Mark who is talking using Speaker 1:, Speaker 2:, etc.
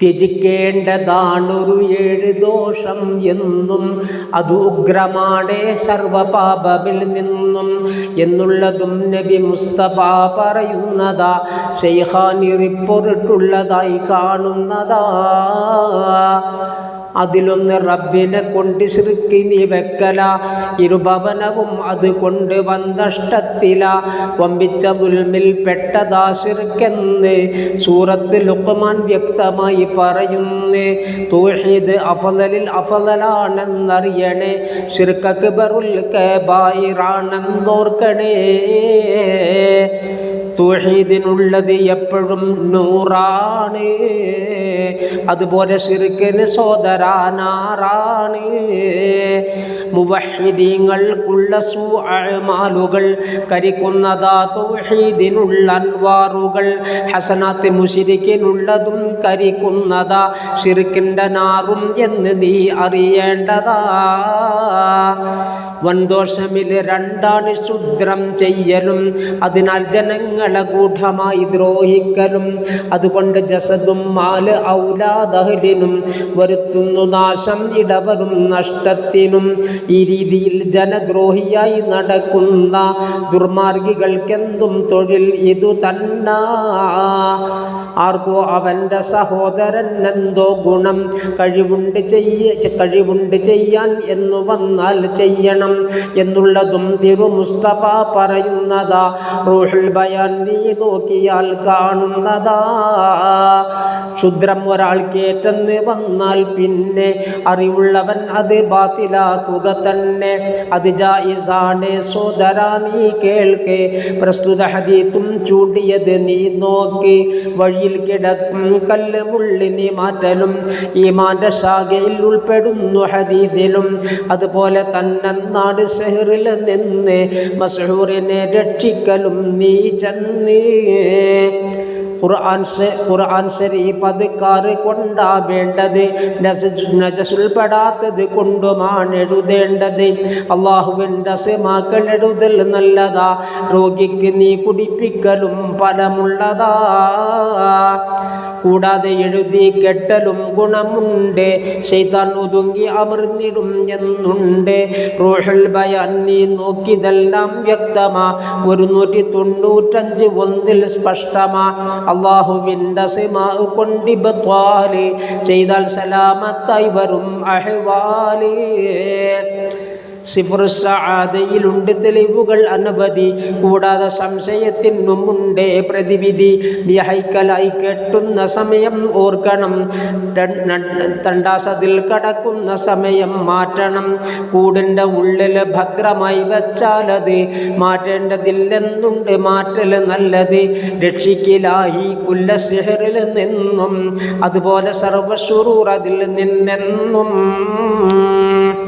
Speaker 1: ത്യജിക്കേണ്ടതാണൊരു 7 ദോഷം എന്നും, അത് ഉഗ്രമാണേ സർവപാപമിൽ നിന്നും എന്നുള്ളതും നബി മുസ്തഫ പറയുന്നതാ, ശൈഖാനി റിപ്പോർട്ടുള്ളതായി കാണുന്നതാ. അതിലൊന്ന് റബ്ബിനെ കൊണ്ട് ശിർക്ക് നീ വെക്കല, ഇരുഭവനവും അതുകൊണ്ട് വന്നഷ്ടത്തില, വമ്പിച്ച ദുൽമിൽ പെട്ടതാ ശിർക്കെന്ന് സൂറത്ത് ലുഖ്മാൻ വ്യക്തമായി പറയുന്നു. തൗഹീദ് അഫ്ളലിൽ അഫ്ളലാണെന്നറിയണേ, ശിർക്ക് അക്ബറുൽ കബായിറാണെന്നോർക്കണേ. തൗഹീദിനുള്ളത് എപ്പോഴും നൂറാണ്, അതുപോലെ ശിർക്കിന് സോദരാനാറാണ്. മുവഹ്ഹിദീങ്ങൾക്കുള്ള സുഅമാലുകൾ കരിക്കുന്നതാ തൗഹീദിനുള്ള അൻവാറുകൾ, ഹസനാത്ത് മുശ്രിക്കിനുള്ളതും കരിക്കുന്നതാ ശിർക്കിൻ്റെ നാറും എന്ന് നീ അറിയേണ്ടതാ. വൻദോഷമിൽ 2 ശുദ്രം ചെയ്യലും, അതിനാൽ ജനങ്ങളെ ഗൂഢമായി ദ്രോഹിക്കലും, അതുകൊണ്ട് ജസദും മാല് ഔലാദഹലിനും വരുത്തുന്നു നാശം, ഇടവരും നഷ്ടത്തിനും. ഈ രീതിയിൽ ജനദ്രോഹിയായി നടക്കുന്ന ദുർമാർഗികൾക്കെന്തും തൊഴിൽ ഇതു തന്നെ. ആർക്കോ അവൻ്റെ സഹോദരൻ എന്തോ ഗുണം കഴിവുണ്ട് ചെയ്യാൻ എന്നു വന്നാൽ ചെയ്യണം എന്നുള്ളതും തിരു മുസ്തഫ പറയുന്നതാ. റൂഹുൽ ബയാൻ നീ നോക്കിയാൽ കാണുന്നതാ. ക്ഷുദ്രം ഒരാൾക്കേറ്റെന്ന് വന്നാൽ പിന്നെ അറിവുള്ളവൻ അത് ബാത്തിലാക്കുക തന്നെ, അത് ജായിസാണ് സോദരാ നീ കേൾക്കെ. പ്രസ്തുത ഹദീത്തും ചൂണ്ടിയത് നീ നോക്ക്, വഴിയിൽ കിടക്കും കല്ല് മുള്ളിനി മാറ്റലും ഈമാന്റെ ശാഖയിൽ ഉൾപ്പെടുന്നു ഹദീസിലും. അതുപോലെ തന്നെ നാട് ശഹറിൽ നിന്ന് മസ്ഹൂറിനെ രക്ഷിക്കലും നീ ചെന്ന്. ഖുർആൻ ശരീഫ് അദ്കാറ് കൊണ്ടാ വേണ്ടത്, നജസുൽപ്പെടാത്തത് കൊണ്ടുമാണ് എഴുതേണ്ടത്. അള്ളാഹുവിൻ്റെ അസ്മാക്കൾ എഴുതൽ നല്ലതാ, രോഗിക്ക് നീ കുടിപ്പിക്കലും ഫലമുള്ളതാ. കൂടാതെ എഴുതി കെട്ടലും ഗുണമുണ്ട്, ശൈത്താൻ ഒതുങ്ങി അമർന്നിടും എന്നുണ്ട്. റൂഹുൽ ബയാൻ നീ നോക്കിയതെല്ലാം വ്യക്തമാ, 195 ഒന്നിൽ സ്പഷ്ടമാ. അള്ളാഹുവിൻ്റെ അസ്മാ കൊണ്ട് ഇബ്ത്വാല് ചെയ്താൽ സലാമത്തായി വരും അഹ്വാല്. സിഫ്റു സആദയിലുണ്ട് തെളിവുകൾ അനവധി, കൂടാതെ സംശയത്തിനുമുണ്ട് പ്രതിവിധി. ഹൈക്കലായി കെട്ടുന്ന സമയം ഓർക്കണം, തണ്ടാസതിൽ കടക്കുന്ന സമയം മാറ്റണം. കൂടിൻ്റെ ഉള്ളിൽ ഭദ്രമായി വെച്ചാലത് മാറ്റേണ്ടതില്ലെന്നുണ്ട്, മാറ്റൽ നല്ലത്. രക്ഷിക്കലായി കുല്ല സിഹറിൽ നിന്നും, അതുപോലെ സർവ്വശുറൂർ അതിൽ നിന്നെന്നും.